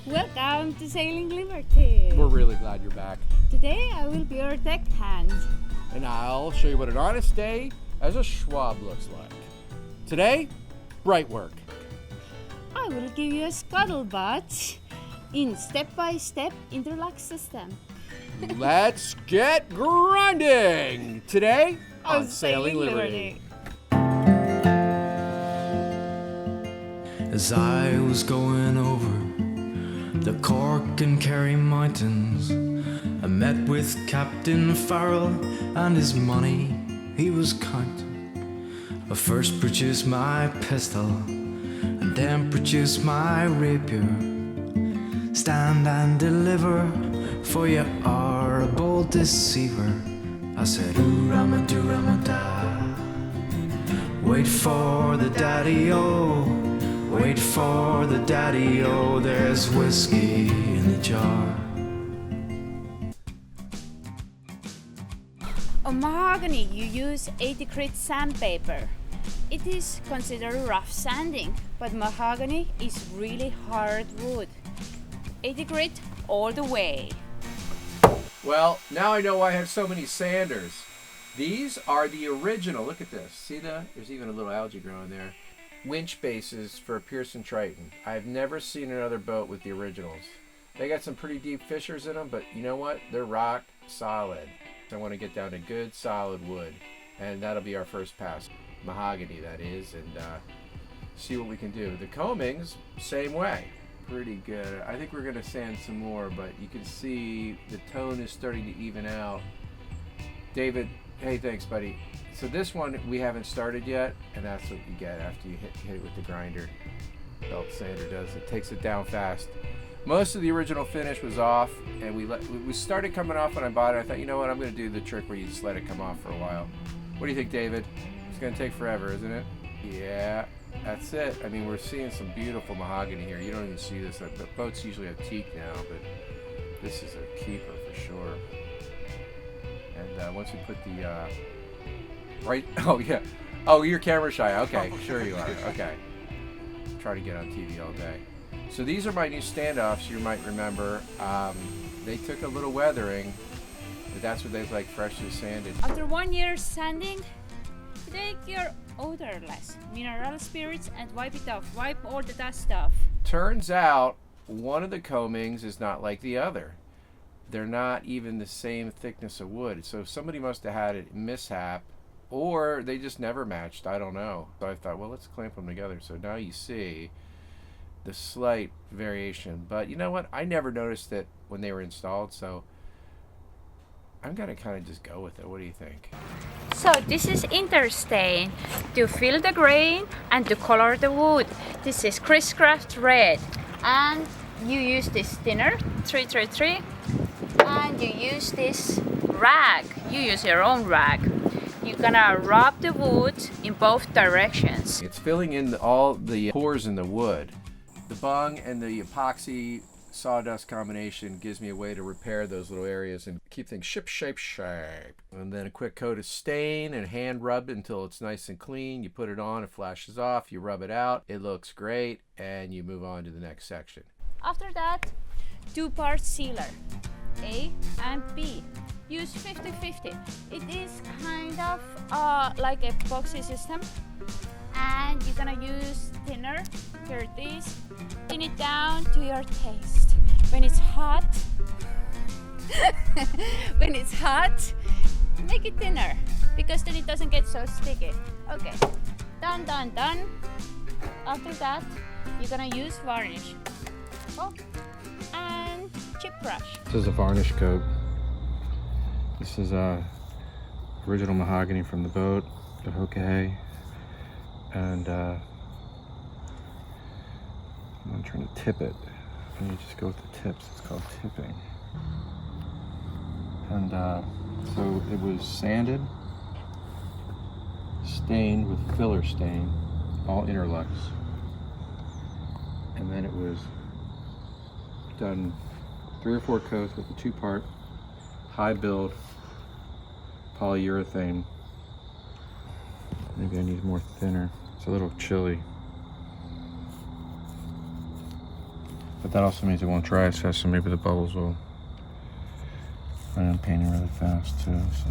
Welcome to Sailing Liberty. We're really glad you're back. Today I will be your deck hand. And I'll show you what an honest day as a Schwab looks like. Today, bright work. I will give you a scuttlebutt in step-by-step interlock system. Let's get grinding! Today on Sailing Liberty. As I was going over the Cork and Kerry mountains, I met with Captain Farrell and his money he was counting. I first produced my pistol and then produced my rapier. Stand and deliver, for you are a bold deceiver. I said, ooh-rama-doo-rama-da. Wait for the daddy-o. Wait for the daddy-o, there's whiskey in the jar. On mahogany, you use 80 grit sandpaper. It is considered rough sanding, but mahogany is really hard wood. 80 grit all the way. Well, now I know why I have so many sanders. These are the original. Look at this. See there's even a little algae growing there. Winch bases for Pearson Triton. I've never seen another boat with the originals. They got some pretty deep fissures in them, but you know what? They're rock solid. I want to get down to good solid wood, and that'll be our first pass. Mahogany, that is, and see what we can do. The combings, same way. Pretty good. I think we're going to sand some more, but you can see the tone is starting to even out. David, hey, thanks, buddy. So this one we haven't started yet, and that's what you get after you hit it with the grinder. Belt sander does. It takes it down fast. Most of the original finish was off, and we started coming off when I bought it. I thought, you know what, I'm going to do the trick where you just let it come off for a while. What do you think, David? It's going to take forever, isn't it? Yeah, that's it. I mean, we're seeing some beautiful mahogany here. You don't even see this. The boats usually have teak now, but this is a keeper for sure. And once we put the right, oh yeah, oh, you're camera shy. Okay, sure you are. Okay, try to get on TV all day. So these are my new standoffs. You might remember. They took a little weathering, but that's what they like, freshly sanded. After 1 year sanding, take your odorless mineral spirits and wipe it off. Wipe all the dust off. Turns out one of the combings is not like the other. They're not even the same thickness of wood. So somebody must have had a mishap, or they just never matched. I don't know. So I thought, well, let's clamp them together. So now you see the slight variation. But you know what? I never noticed it when they were installed. So I'm going to kind of just go with it. What do you think? So this is interstain to fill the grain and to color the wood. This is Chris-Craft Red. And you use this thinner, 333. And you use this rag. You use your own rag. You're gonna rub the wood in both directions. It's filling in all the pores in the wood. The bung and the epoxy sawdust combination gives me a way to repair those little areas and keep things shape. And then a quick coat of stain and hand rub until it's nice and clean. You put it on, it flashes off, you rub it out, it looks great, and you move on to the next section. After that, 2-part sealer, A and B. Use 50-50. It is kind of like a epoxy system, and you're gonna use thinner. Here it is. Thin it down to your taste. When it's hot, make it thinner, because then it doesn't get so sticky. Okay, done. After that, you're gonna use varnish. Oh, and chip brush. This is a varnish coat. This is original mahogany from the boat, the Hokahay, and I'm trying to tip it, and you just go with the tips. It's called tipping. And so it was sanded, stained with filler stain, all interlux, and then it was done 3 or 4 coats with a 2-part high build polyurethane. Maybe I need more thinner. It's a little chilly. But that also means it won't dry as fast, so maybe the bubbles will. I'm painting really fast too, so.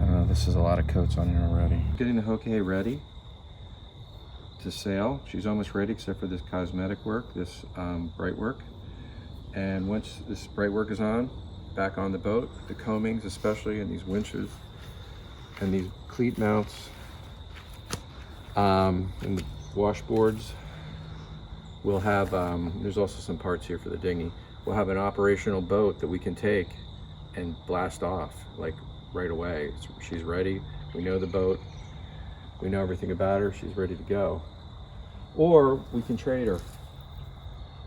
I don't know, this is a lot of coats on here already. Getting the Hokkei ready to sail. She's almost ready except for this cosmetic work, this bright work. And once this bright work is on, back on the boat, the combings especially, and these winches, and these cleat mounts, and the washboards. We'll have, there's also some parts here for the dinghy. We'll have an operational boat that we can take and blast off, like right away. She's ready, we know the boat, we know everything about her, she's ready to go. Or we can trade her.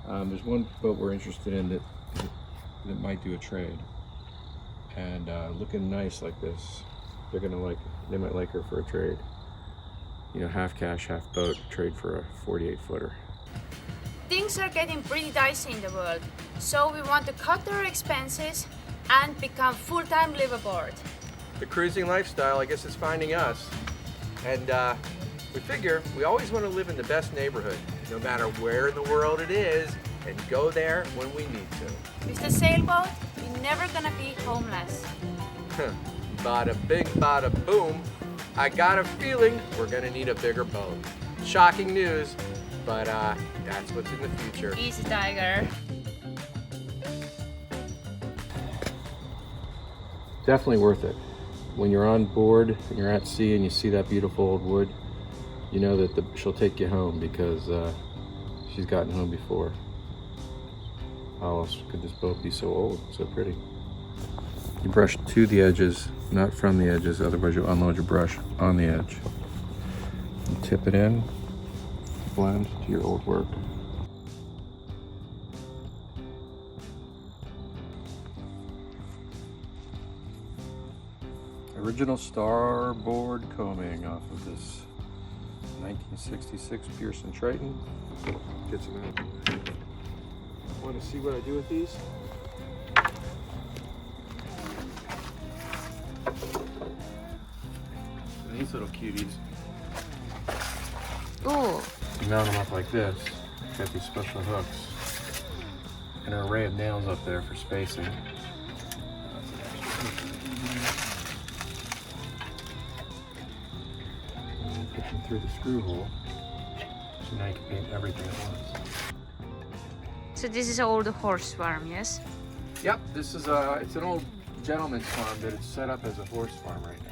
There's one boat we're interested in that might do a trade. And looking nice like this, they might like her for a trade. You know, half cash, half boat, trade for a 48-footer. Things are getting pretty dicey in the world, so we want to cut our expenses and become full-time liveaboard. The cruising lifestyle, I guess, is finding us. And we figure we always want to live in the best neighborhood, no matter where in the world it is, and go there when we need to. With the sailboat, we're never gonna be homeless. Bada bing, bada boom. I got a feeling we're gonna need a bigger boat. Shocking news, but that's what's in the future. Easy, Tiger. Definitely worth it. When you're on board and you're at sea and you see that beautiful old wood, you know that she'll take you home because she's gotten home before. How else could this boat be so old, so pretty? You brush to the edges, not from the edges, otherwise you'll unload your brush on the edge. You tip it in, blend to your old work. Original starboard combing off of this 1966 Pearson Triton. Get some out. Want to see what I do with these? These little cuties. Ooh. You mount them up like this. Got these special hooks. And an array of nails up there for spacing. Put them through the screw hole. So now you can paint everything at once. So this is all the horse farm, yes? Yep, this is it's an old gentleman's farm, but it's set up as a horse farm right now.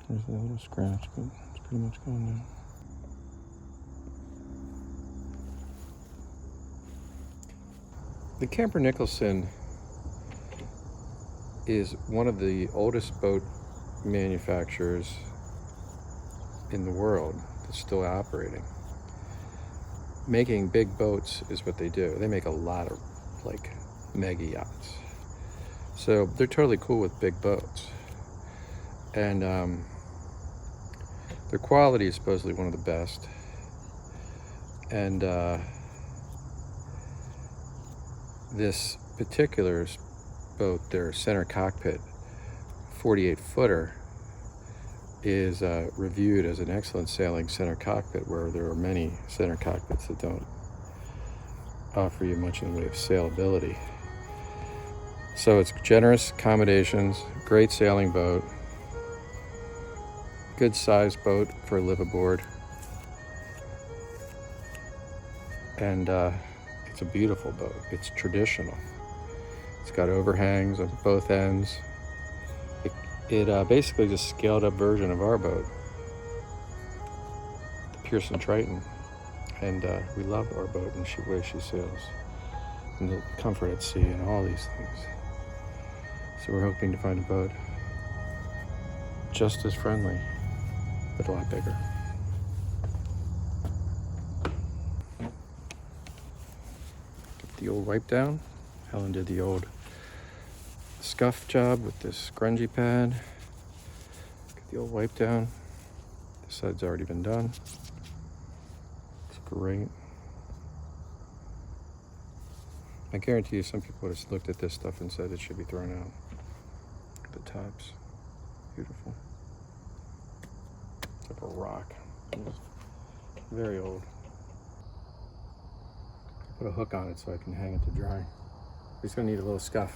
There's a little scratch, but it's pretty much gone now. The camper Nicholson is one of the oldest boat manufacturers in the world that's still operating. Making big boats is what they do. They make a lot of like mega yachts. So they're totally cool with big boats. And their quality is supposedly one of the best. And this particular boat, their center cockpit, 48-footer, is reviewed as an excellent sailing center cockpit, where there are many center cockpits that don't offer you much in the way of sailability. So it's generous accommodations, great sailing boat, good sized boat for a liveaboard, and it's a beautiful boat. It's traditional. It's got overhangs on both ends. It basically is a scaled up version of our boat, the Pearson Triton. And we love our boat and the way she sails, and the comfort at sea and all these things. So we're hoping to find a boat just as friendly, but a lot bigger. The old wipe down. Helen did the old scuff job with this grungy pad. Get the old wipe down. This side's already been done. It's great. I guarantee you some people would have looked at this stuff and said it should be thrown out. The tops. Beautiful. It's like a rock. It's very old. Put a hook on it so I can hang it to dry. It's gonna need a little scuff.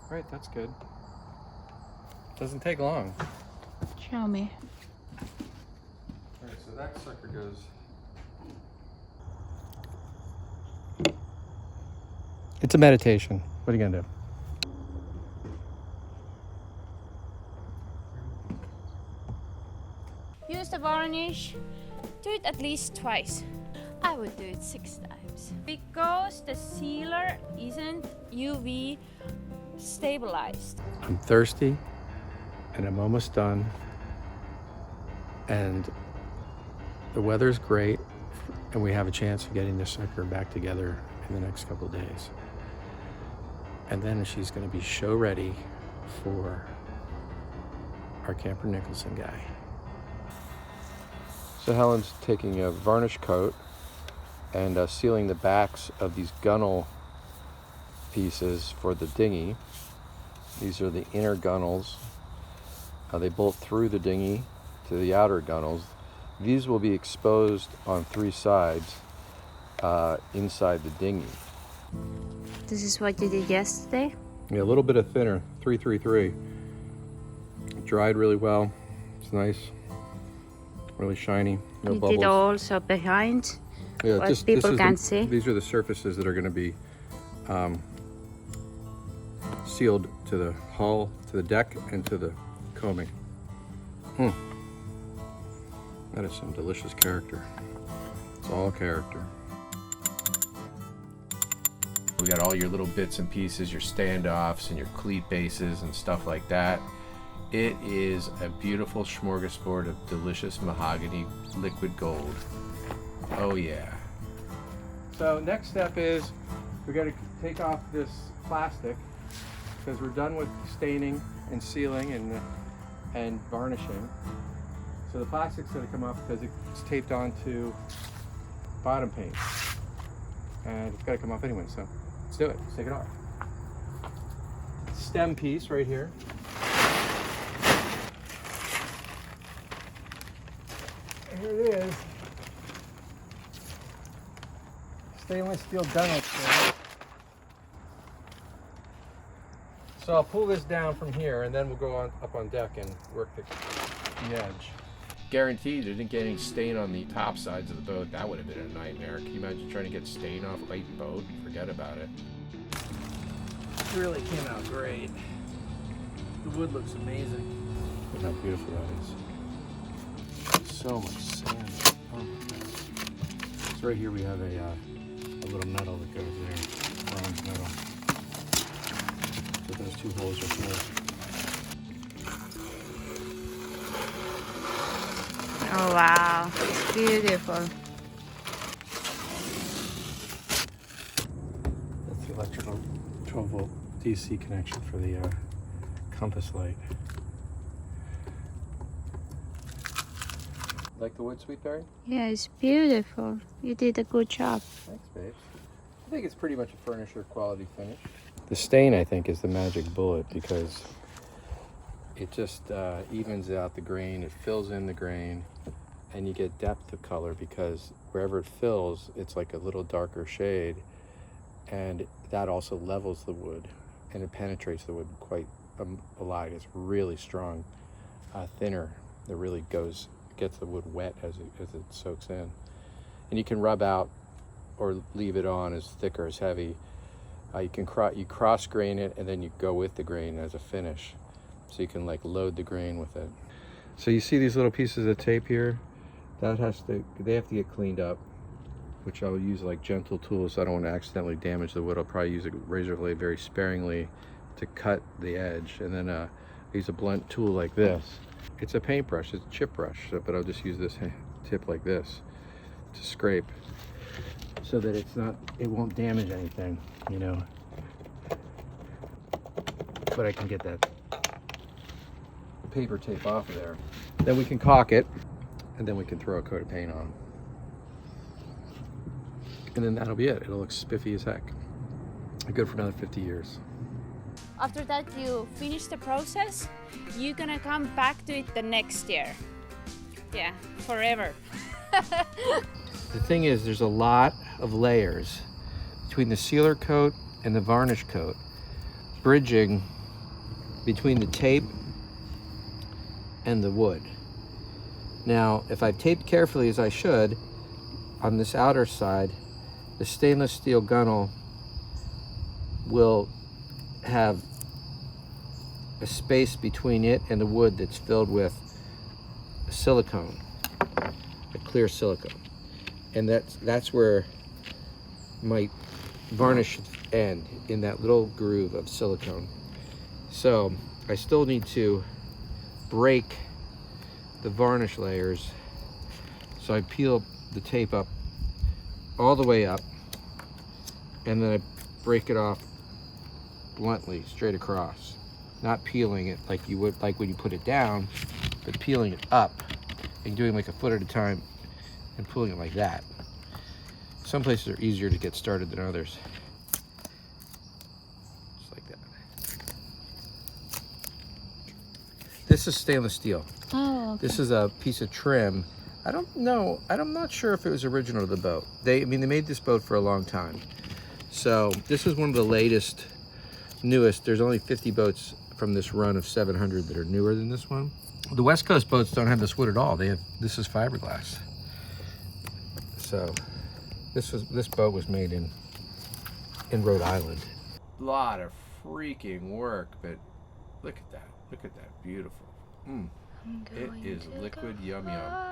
Right, that's good. Doesn't take long. Show me. Alright, so that sucker goes. It's a meditation. What are you gonna do? Use the varnish. Do it at least twice. I would do it 6 times. Because the sealer isn't UV stabilized. I'm thirsty and I'm almost done. And the weather's great and we have a chance of getting this sucker back together in the next couple of days. And then she's going to be show ready for our camper Nicholson guy. So Helen's taking a varnish coat and sealing the backs of these gunnel pieces for the dinghy. These are the inner gunnels. They bolt through the dinghy to the outer gunnels. These will be exposed on 3 sides inside the dinghy. This is what you did yesterday? Yeah, a little bit of thinner, 333. It dried really well. It's nice, really shiny, no bubbles. You did also behind, Yeah, what people can see. These are the surfaces that are going to be sealed to the hull, to the deck, and to the coaming. That is some delicious character. It's all character. We got all your little bits and pieces, your standoffs and your cleat bases and stuff like that. It is a beautiful smorgasbord of delicious mahogany liquid gold. Oh yeah. So next step is we got to take off this plastic because we're done with staining and sealing and varnishing. So the plastic's going to come off because it's taped onto bottom paint. And it's got to come off anyway, so let's do it. Let's take it off. Stem piece right here. Here it is. Stainless steel gunnel stem. So I'll pull this down from here and then we'll go on up on deck and work the edge. Guaranteed it didn't get any stain on the top sides of the boat. That would have been a nightmare. Can you imagine trying to get stain off a white boat? Forget about it. It really came out great. The wood looks amazing. Look how beautiful that is. So much sand. Oh. So right here we have a little metal that goes there. Bronze metal. So those 2 holes are full. Oh wow, it's beautiful. That's the electrical 12-volt DC connection for the compass light. Like the wood, Sweet Berry? Yeah, it's beautiful. You did a good job. Thanks, babes. I think it's pretty much a furnisher quality finish. The stain, I think, is the magic bullet because it just evens out the grain, it fills in the grain, and you get depth of color because wherever it fills, it's like a little darker shade, and that also levels the wood, and it penetrates the wood quite a lot. It's really strong, thinner, that really gets the wood wet as it soaks in. And you can rub out or leave it on as thick or as heavy. You cross grain it and then you go with the grain as a finish. So you can like load the grain with it. So you see these little pieces of tape here? They have to get cleaned up, which I'll use like gentle tools so I don't want to accidentally damage the wood. I'll probably use a razor blade very sparingly to cut the edge. And then I use a blunt tool like this. It's a paintbrush, it's a chip brush, but I'll just use this tip like this to scrape so that it won't damage anything, you know. But I can get that paper tape off of there. Then we can caulk it, and then we can throw a coat of paint on. And then that'll be it. It'll look spiffy as heck. Good for another 50 years. After that you finish the process, you're gonna come back to it the next year. Yeah, forever. The thing is, there's a lot of layers between the sealer coat and the varnish coat, bridging between the tape and the wood. Now, if I've taped carefully as I should, on this outer side, the stainless steel gunnel will have a space between it and the wood that's filled with silicone, a clear silicone. And that's where my varnish should end, in that little groove of silicone. So I still need to break the varnish layers. So I peel the tape up all the way up, and then I break it off bluntly straight across, not peeling it like you would like when you put it down, but peeling it up and doing like a foot at a time and pulling it like that. Some places are easier to get started than others. Just like that. This is stainless steel. Oh, okay. This is a piece of trim. I don't know. I'm not sure if it was original to the boat. They made this boat for a long time. So this is one of the latest, newest. There's only 50 boats from this run of 700 that are newer than this one. The West Coast boats don't have this wood at all. This is fiberglass. So this boat was made in Rhode Island. A lot of freaking work, but look at that. Look at that. Beautiful. It is liquid yum yum.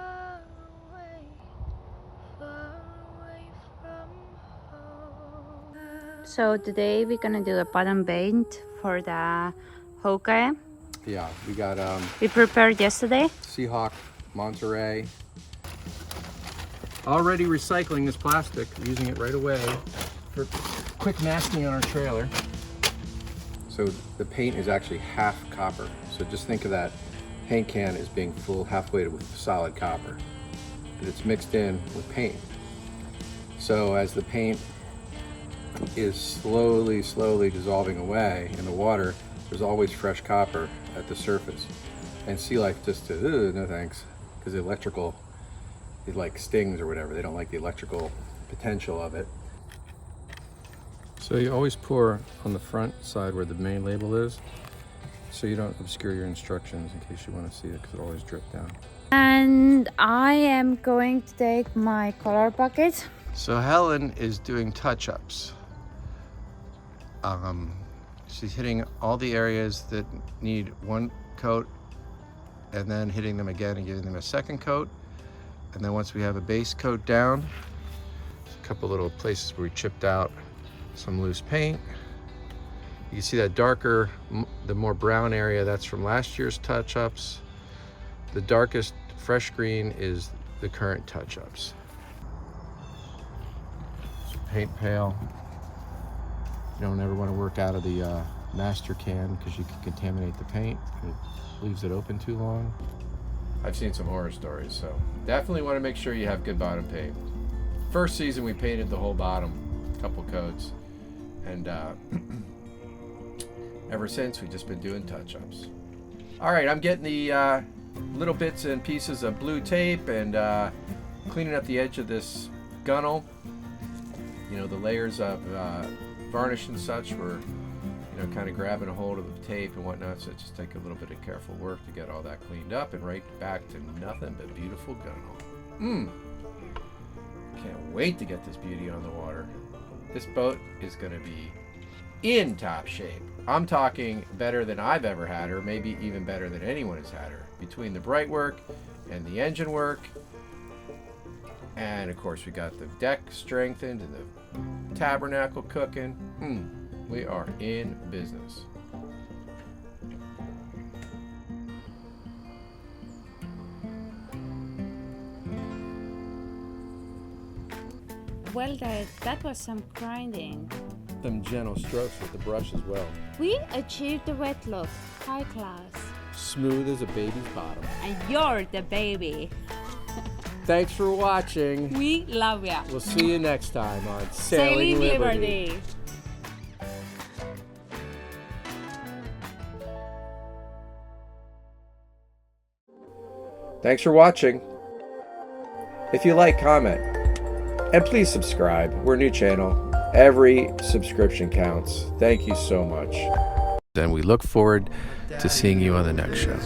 So today we're gonna do a bottom paint for the Hawkeye. Yeah, we got We prepared yesterday. Seahawk, Monterey. Already recycling this plastic, using it right away for quick masking on our trailer. So the paint is actually half copper. So just think of that paint can as being full, halfway with solid copper. But it's mixed in with paint. So as the paint is slowly dissolving away in the water, there's always fresh copper at the surface. And sea life just says, no thanks, because the electrical, it like stings or whatever. They don't like the electrical potential of it. So you always pour on the front side where the main label is, so you don't obscure your instructions in case you want to see it, because it always drips down. And I am going to take my color bucket. So Helen is doing touch-ups. She's hitting all the areas that need one coat, and then hitting them again and giving them a second coat. And then once we have a base coat down, there's a couple little places where we chipped out some loose paint. You can see that darker, the more brown area, that's from last year's touch-ups. The darkest fresh green is the current touch-ups. Paint pail. You don't ever want to work out of the master can because you can contaminate the paint. It leaves it open too long. I've seen some horror stories, so definitely want to make sure you have good bottom paint. First season we painted the whole bottom, a couple coats, and ever since we've just been doing touch-ups. All right, I'm getting the little bits and pieces of blue tape and cleaning up the edge of this gunnel. You know, the layers of varnish and such were, you know, kind of grabbing a hold of the tape and whatnot, so it just take a little bit of careful work to get all that cleaned up and right back to nothing but beautiful gunnel. Can't wait to get this beauty on the water. This boat is going to be in top shape. I'm talking better than I've ever had her, maybe even better than anyone has had her. Between the bright work and the engine work, and of course we got the deck strengthened and the tabernacle cooking. We are in business. Well, that was some grinding. Some gentle strokes with the brush as well. We achieved the wet look, high class. Smooth as a baby's bottom. And you're the baby. thanks for watching. We love ya. We'll see you next time on Sailing Liberty. Thanks for watching. If you like, comment. And please subscribe. We're a new channel. Every subscription counts. Thank you so much. And we look forward to seeing you on the next show.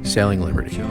Sailing Liberty.